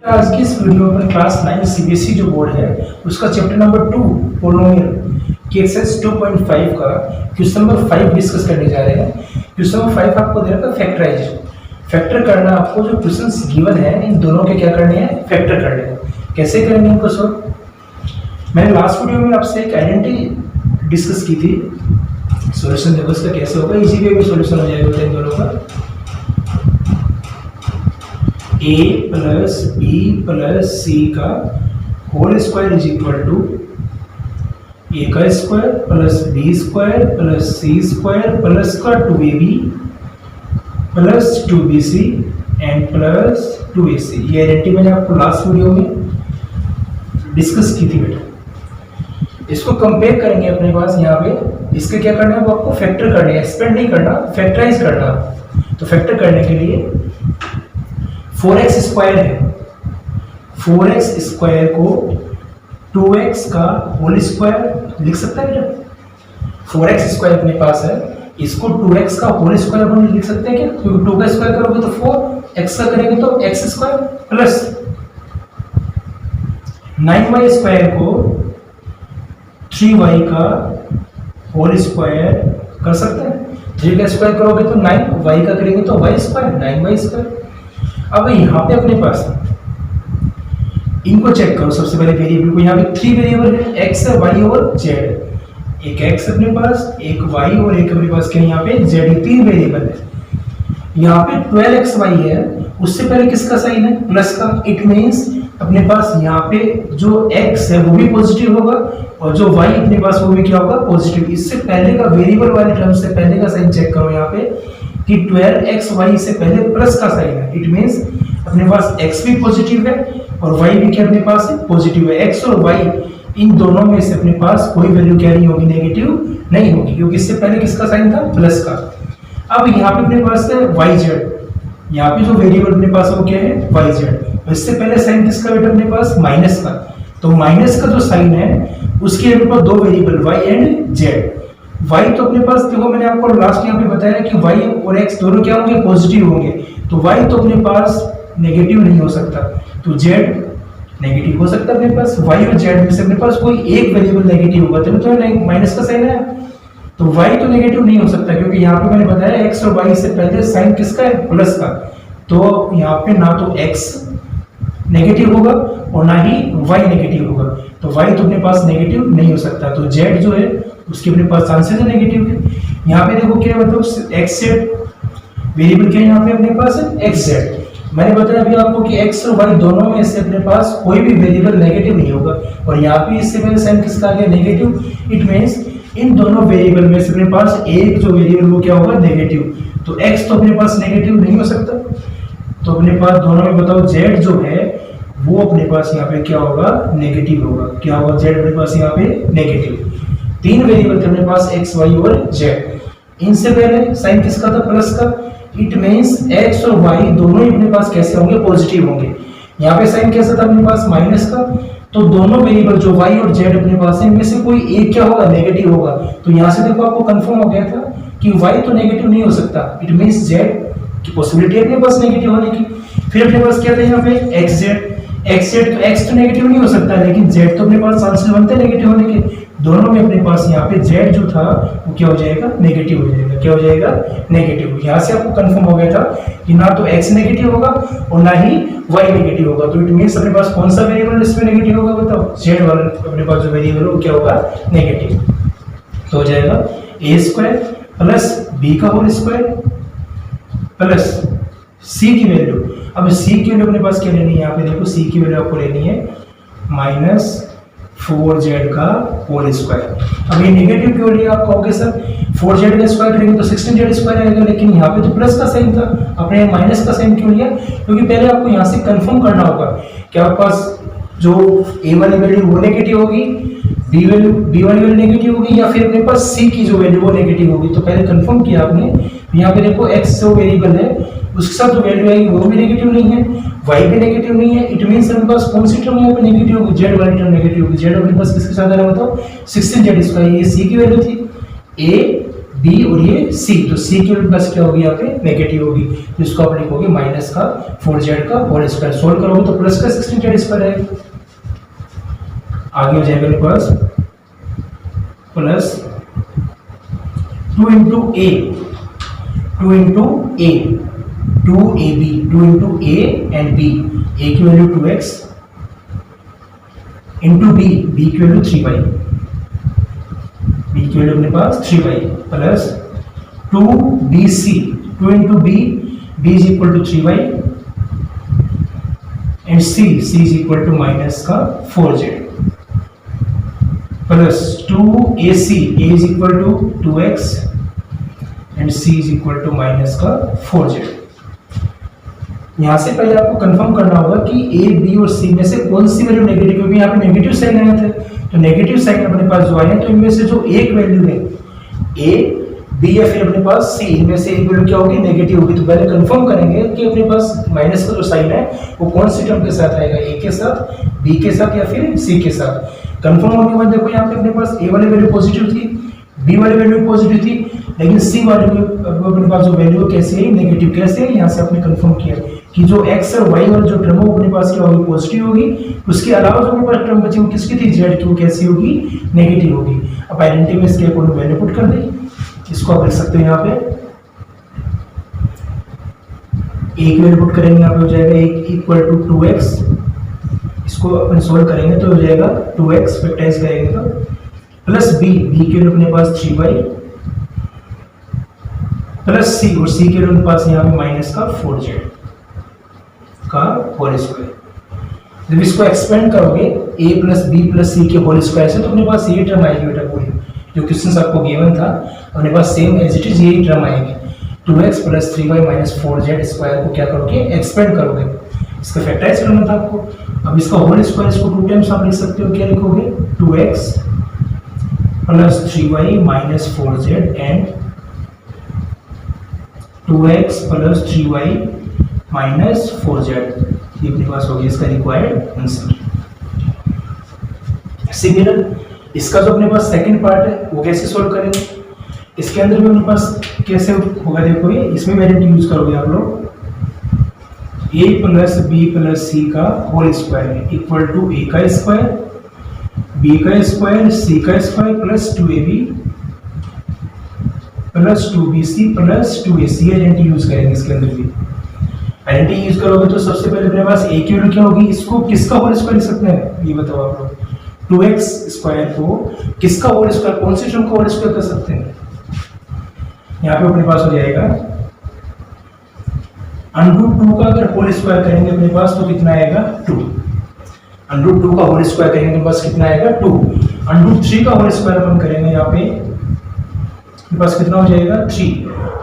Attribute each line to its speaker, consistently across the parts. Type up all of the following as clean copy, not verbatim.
Speaker 1: आज की इस वीडियो में क्लास 9 सीबीएसई जो बोर्ड है उसका चैप्टर नंबर 2 पोलिनोमियल की एक्सरसाइज 2.5 का क्वेश्चन नंबर 5 डिस्कस करने जा रहे हैं। क्वेश्चन नंबर 5 आपको दे रखा है फैक्टराइज। फैक्टर करना आपको जो क्वेश्चंस गिवन है इन दोनों के क्या करने हैं, फैक्टर करने हैं। कैसे करेंगे इनको सॉल्व? मैंने लास्ट वीडियो में आपसे एक आइडेंटिटी डिस्कस की थी। सॉल्यूशन देखो इसका कैसे होगा, इजी वे में सॉल्यूशन हो जाएगा इन दोनों का। a प्लस बी प्लस सी का whole square is equal to A का square plus B square plus C square plus का 2ab plus 2bc and plus 2ac। ये आइडेंटिटी मैंने आपको लास्ट वीडियो में डिस्कस की थी बेटा। इसको कंपेयर करेंगे अपने पास यहाँ पे। इसके क्या करना है, वो आपको फैक्टर करने हैं, एक्सपेंड नहीं करना, फैक्टराइज करना। तो फैक्टर करने के लिए 4x स्क्वायर है, 4x स्क्वायर को 2x का होल स्क्वायर लिख सकते हैं बेटा। 4x स्क्वायर अपने पास है, इसको 2x का होल स्क्वायर अपन लिख सकते हैं क्या? क्योंकि 2 का स्क्वायर करोगे तो 4, x का करेंगे तो x square plus 9y square को 3y का होल स्क्वायर कर सकते हैं। 3 का स्क्वायर करोगे तो 9, y का करेंगे तो y स्क्वायर, 9y स्क्वायर। अब यहाँ पे अपने पास इनको चेक करो। सबसे पहले वेरिएबल को, यहाँ पे 3 वेरिएबल है, x है, y और z। एक x अपने पास, एक y और एक अपने पास क्या, यहाँ पे z। 3 वेरिएबल है। यहाँ पे 12xy है, उससे पहले किसका साइन है, प्लस का। इट मींस अपने पास यहाँ पे जो x है वो भी पॉजिटिव होगा और जो y अपने पास वो भी क्या होगा, पॉजिटिव। इससे पहले का वेरिएबल वाले टर्म से पहले का साइन चेक करो यहाँ पे कि 12xy से पहले प्लस का साइन है। इट मींस अपने पास x भी पॉजिटिव है और y भी क्या अपने पास है, पॉजिटिव है। x और y इन दोनों में से अपने पास कोई वैल्यू क्या नहीं होगी, नेगेटिव नहीं होगी, क्योंकि इससे पहले किसका साइन था, प्लस का। अब यहाँ पे अपने पास है yz। यहाँ पे जो वेरिएबल अपने पास है वो क्या है, yz। इससे पहले साइन किसका बेटा अपने पास, माइनस का। तो माइनस का जो साइन है उसके अपने पास 2 variable y and z। y तो अपने पास देखो, मैंने आपको लास्ट यहाँ पे बताया कि y और x दोनों क्या होंगे, पॉजिटिव होंगे। तो y तो अपने पास नेगेटिव नहीं हो सकता, तो z नेगेटिव हो सकता है अपने पास। y और z में से अपने पास कोई एक वेरिएबल नेगेटिव होगा, तो माइनस का साइन है, तो y तो नेगेटिव नहीं हो सकता, क्योंकि यहाँ पे मैंने बताया x और y से पहले साइन किसका है, प्लस का। तो यहाँ पे ना तो x नेगेटिव होगा और ना ही y नेगेटिव होगा, तो y तो अपने पास नेगेटिव नहीं हो सकता। तो z जो है उसके अपने पास चांसेस है नेगेटिव के। यहाँ पे देखो क्या मतलब xz वेरिएबल क्या है, यहाँ पे अपने पास है xz। मैंने बताया अभी आपको कि x और y दोनों में से अपने पास कोई भी वेरिएबल नेगेटिव नहीं होगा, और यहाँ पे इससे पहले साइन किसका आ गया, नेगेटिव। इट मींस इन दोनों वेरिएबल में से अपने पास एक जो वेरिएबल वो क्या होगा, नेगेटिव। तो x तो अपने पास नेगेटिव नहीं हो सकता, तो अपने पास दोनों में बताओ z जो है वो अपने पास यहाँ पे क्या होगा, नेगेटिव होगा। क्या होगा, z अपने पास यहाँ पे नेगेटिव। 3 वेरिएबल थे अपने पास x, y और z। इनसे पहले साइन किसका था, प्लस का। इट मींस x और y दोनों ही अपने पास कैसे होंगे, पॉजिटिव होंगे। यहाँ पे साइन कैसा था अपने पास, माइनस का। तो दोनों वेरिएबल जो y और z अपने पास है इनमें से कोई एक क्या होगा, नेगेटिव होगा। तो यहाँ से देखो आपको कंफर्म हो गया था कि y तो नेगेटिव नहीं हो सकता। इट मींस z की पॉसिबिलिटी है अपने पास नेगेटिव होने की। फिर अपने पास क्या था यहाँ पे, xz तो x तो नेगेटिव नहीं हो सकता, लेकिन z तो अपने पास चांसेस बनते हैं नेगेटिव होने के। दोनों में अपने पास यहाँ पे z जो था वो क्या हो जाएगा, नेगेटिव हो जाएगा। क्या हो जाएगा, नेगेटिव। यहाँ से आपको कंफर्म हो गया था कि ना तो x नेगेटिव होगा और ना ही y नेगेटिव होगा। तो इट मींस अपने पास कौन सा वेरिएबल इसमें नेगेटिव होगा, बताओ। z वाला अपने पास जो वेरिएबल है वो क्या होगा, नेगेटिव। तो हो जाएगा a स्क्वायर प्लस b का होल स्क्वायर प्लस c की वैल्यू। अब c की वैल्यू अपने पास क्या लेनी है, यहाँ पे देखो c की वैल्यू आपको लेनी है -4z का होल स्क्वायर। अब ये नेगेटिव क्यों लिया, आप कहोगे सर 4z का स्क्वायर करेंगे तो 16z स्क्वायर आएगा, लेकिन यहाँ पे तो प्लस का साइन था, आपने माइनस का साइन क्यों लिया? क्योंकि पहले आपको यहाँ से कंफर्म करना होगा कि आपके पास जो a वाली वैल्यू वो नेगेटिव होगी, b वाली वैल्यू नेगेटिव होगी, या फिर अपने पास c की जो वैल्यू वो नेगेटिव होगी। तो पहले कंफर्म किया आपने। यहाँ पे देखो x जो वेरिएबल है उसके साथ जो वैल्यू आएगी वो भी नेगेटिव नहीं है, y भी नेगेटिव नहीं है। इट मींस अपने पास कौन सी टर्म यहाँ पे नेगेटिव होगी, z वाली टर्म नेगेटिव होगी। z अपने पास किसके साथ आ रहा है बताओ, 16z स्क्वायर। ये c की वैल्यू थी, a बी और ये सी, तो सी की प्लस क्या होगी यहाँ पे नेगेटिव होगी, जिसको आप लिखोगे माइनस का 4z का होल स्क्वायर। सोल्व करोगे तो प्लस का 16z स्क्वायर आएगा। आगे हो जाएगा मेरे पास plus 2 into A 2ab 2 into A and B, A की वैल्यू 2x इंटू बी की वैल्यू 3y, बी की वैल्यू अपने पास 3y plus 2bc 2 into B is equal to 3y and c is equal to minus का 4z plus 2ac a is equal to 2x and c is equal to minus का 4z। यहाँ से पहले आपको confirm करना होगा कि a b और c में से कौन सी वैल्यू नेगेटिव, क्योंकि यहाँ पे नेगेटिव साइन आए थे, तो नेगेटिव साइन अपने पास जो आए हैं तो इनमें से जो एक वैल्यू है a b या फिर अपने पास c, इनमें से एक वैल्यू क्या होगी नेगेटिव होगी। तो पहले कंफर्म करेंगे कि अपने पास माइनस का जो साइन है वो कौन सी टर्म के साथ आएगा, a के साथ, b के साथ या फिर c के साथ। कंफर्म होने के बाद देखो यहाँ पे अपने पास a वाली वैल्यू पॉजिटिव थी, b वाली वैल्यू पॉजिटिव थी, लेकिन c वाली अपने पास जो वैल्यू कैसे है नेगेटिव। कैसे है, यहाँ से आपने कंफर्म किया कि जो x और y वाली जो टर्म है वो अपने पास क्या होगी पॉजिटिव होगी, उसके अलावा जो अपने पास टर्म बची वो किसकी थी z की, वो कैसी होगी नेगेटिव होगी। अब आइडेंटिटी में इसके अकॉर्डिंग वैल्यू पुट कर दें, इसको आप लिख सकते हो यहाँ पे a की वैल्यू पुट करेंगे, यहाँ पे हो जाएगा इक्वल टू 2x, इसको अपन सोल्व करेंगे तो हो जाएगा 2x फैक्टराइज करेंगे तो प्लस b की वैल्यू अपने पास 3y प्लस c और c की वैल्यू अपने पास यहाँ पे माइनस का 4z का होल स्क्वायर। जब इसको एक्सपेंड करोगे a प्लस बी प्लस सी के होल स्क्वायर से तो अपने पास ये टर्म आएगी बेटा पूरी, जो क्वेश्चन आपको गिवन था अपने पास सेम एज इट इज यही टर्म आएगी। 2x plus 3y minus 4z square को क्या करोगे एक्सपेंड करोगे, इसका फैक्टराइज करना था आपको। अब इसका होल स्क्वायर इसको 2 टाइम्स आप लिख सकते हो, क्या लिखोगे 2x plus 3y minus 4z and 2x plus 3y minus 4z, ये अपने पास हो गया इसका रिक्वायर्ड आंसर। सिमिलर इसका जो अपने पास सेकंड पार्ट है वो कैसे सॉल्व करेंगे, इसके अंदर भी अपने पास कैसे होगा देखो, ये इसमें वेरिएंट यूज करोगे आप लोग a प्लस बी प्लस सी का whole square equal to a का स्क्वायर b का स्क्वायर c का square plus 2ab plus 2bc plus 2ac identity use करेंगे। इसके अंदर भी आइडेंटिटी यूज करोगे तो सबसे पहले अपने पास a की वैल्यू क्या होगी, इसको किसका होल स्क्वायर लिख सकते हैं ये बताओ आप लोग, 2x स्क्वायर को किसका होल स्क्वायर, कौन सी टर्म का होल स्क्वायर कर सकते हैं। यहाँ पे अपने पास हो जाएगा √2 का अगर होल स्क्वायर करेंगे अपने पास तो कितना आएगा 2, √2 का होल स्क्वायर करेंगे अपने पास कितना आएगा 2, √3 का होल स्क्वायर अपन करेंगे यहाँ पे अपने पास कितना हो जाएगा 3,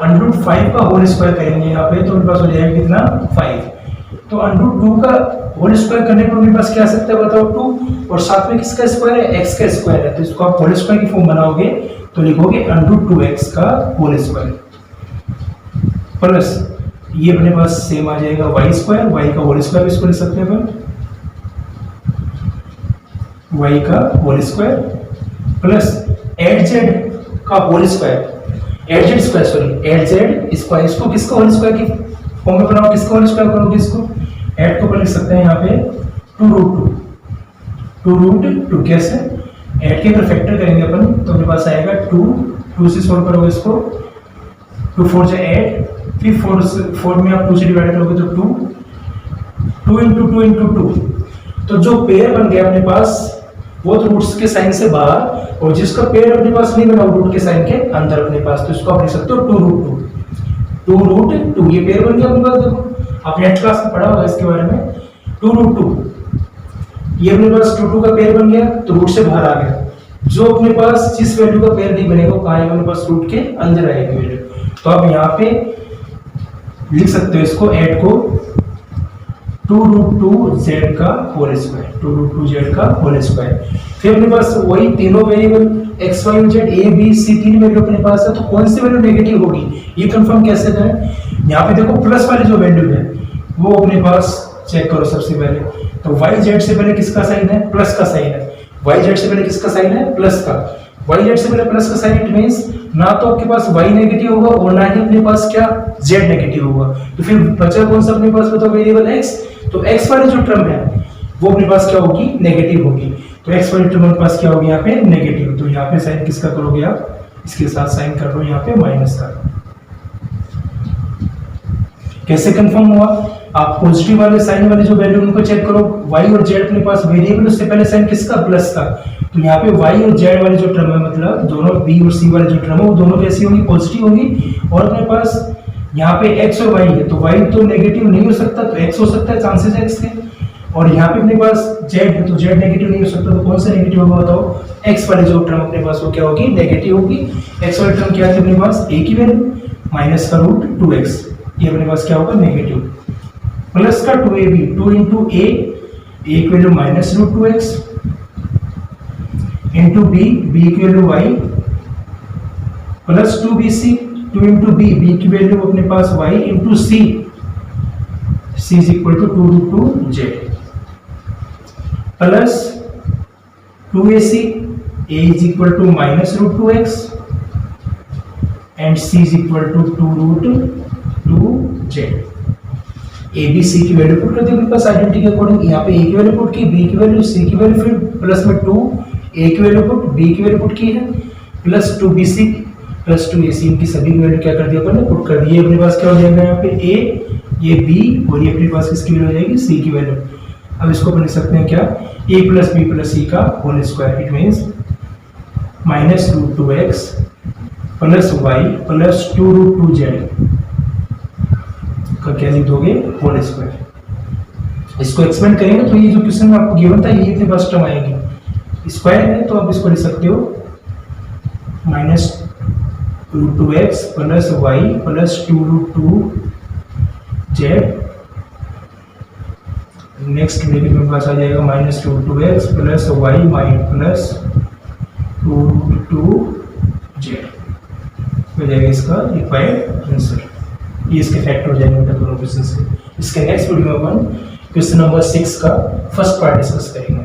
Speaker 1: √5 का होल स्क्वायर करेंगे यहाँ पे तो अपने पास हो जाएगा कितना 5। तो √2 का होल स्क्वायर करने पर अपने पास क्या आ सकता है बताओ 2, और साथ में किसका स्क्वायर है x का स्क्वायर है, तो इसको आप होल स्क्वायर की फॉर्म बनाओगे तो लिखोगे √2x का होल स्क्वायर प्लस ये अपने पास सेम आ जाएगा y स्क्वायर, y का होल स्क्वायर इसको लिख सकते हैं अपन y का होल स्क्वायर प्लस 8z का whole square, 8z square sorry 8z square, इसको किसका होल स्क्वायर की फॉर्म में बनाओ, किसका होल स्क्वायर करोगे इसको 8 को अपन लिख सकते हैं यहाँ पे 2√2 कैसे 8 के अगर फैक्टर करेंगे अपन तो अपने पास आएगा 2 से सॉल्व करोगे इसको 2 4 से 8, फिर 4 में आप 2 से डिवाइड करोगे तो 2 इंटू 2, तो जो पेयर बन गया अपने पास वो तो रूट्स के साइन से बाहर, और जिसका पेयर अपने पास नहीं बना रूट के साइन के अंदर अपने पास, तो इसको आप लिख सकते हो 2√2 ये पेयर बन गया अपने पास। देखो आपने 8th क्लास में पढ़ा होगा इसके बारे में, 2√2 ये अपने पास 2 का पेयर बन गया तो रूट से बाहर आ गया, जो अपने पास जिस वैल्यू का पेयर नहीं बनेगा वो कहाँ आएगा अपने पास रूट के अंदर आएगी वैल्यू। तो आप यहाँ पे लिख सकते हो इसको 8 को 2√2z का होल स्क्वायर, 2√2z का होल स्क्वायर। फिर अपने पास वही तीनों वेरिएबल x y और z a b c तीन वैल्यू अपने पास है, तो कौन सी वैल्यू नेगेटिव होगी ये कंफर्म कैसे करें। यहाँ पे देखो प्लस वाली जो वैल्यू है वो अपने पास चेक करो सबसे पहले, तो y z से पहले किसका साइन है प्लस का साइन है, y z से पहले किसका साइन है प्लस का, y जेड से पहले प्लस का साइन, इट मींस ना तो आपके पास y नेगेटिव होगा और ना ही अपने पास क्या z नेगेटिव होगा, तो फिर बचा कौन सा अपने पास बताओ वेरिएबल x, तो x वाली जो टर्म है वो अपने पास क्या होगी नेगेटिव होगी, तो x वाली टर्म अपने पास क्या होगी यहाँ पे नेगेटिव, तो यहाँ पे साइन किसका करोगे आप, इसके साथ साइन कर लो यहाँ पे माइनस का। कैसे कंफर्म हुआ, आप पॉजिटिव वाले साइन वाले जो वैल्यू उनको चेक करो, y और z अपने पास वेरिएबल, उससे पहले साइन किसका प्लस का, तो यहाँ पे y और z वाली जो टर्म है मतलब दोनों b और c वाली जो टर्म है वो दोनों कैसी होंगी पॉजिटिव होंगी, और अपने पास यहाँ पे x और y है तो y तो नेगेटिव नहीं हो सकता तो x हो सकता है, चांसेस है x के, और यहाँ पे अपने पास z है तो z नेगेटिव नहीं हो सकता, तो कौन सा नेगेटिव होगा बताओ, x वाली जो टर्म अपने पास वो क्या होगी नेगेटिव होगी। x वाली टर्म क्या है अपने पास a की वैल्यू माइनस का रूट 2x, ये अपने पास क्या होगा नेगेटिव, प्लस का 2ab 2 इंटू a की value minus root 2x into b की value y plus 2bc 2 into b की वैल्यू अपने पास y into c is equal to 2 root 2z plus 2ac a is equal to minus root 2x and c is equal to 2 root 2z। A B C की value put कर दी अपने पास identity के according, यहाँ पे a की value put की, b की value, c की वैल्यू, फिर प्लस में 2 a की वैल्यू पुट, b की वैल्यू पुट की है, प्लस 2bc प्लस 2ac इनकी सभी की वैल्यू क्या कर दी अपन ने पुट कर दी। अपने पास क्या हो जाएगा यहाँ पे a, ये b और ये अपने पास किसकी वैल्यू हो जाएगी c की वैल्यू। अब इसको अपन लिख सकते हैं क्या, a plus b plus c का whole square, it means minus root 2x plus y plus 2 root 2z का क्या लिख दोगे होल स्क्वायर। इसको एक्सपेंड करेंगे तो ये जो क्वेश्चन में आपको गिवन था ये इतने पास टर्म आएगी, स्क्वायर है तो आप इसको लिख सकते हो minus root 2x plus y plus 2 root 2z, next bracket में पास आ जाएगा minus root 2x plus y plus 2 root 2z हो जाएगा इसका रिक्वायर्ड आंसर। ये इसके फैक्टर हो जाएंगे दोनों क्वेश्चन से। इसके नेक्स्ट वीडियो में अपन क्वेश्चन नंबर 6 का फर्स्ट पार्ट डिस्कस करेंगे।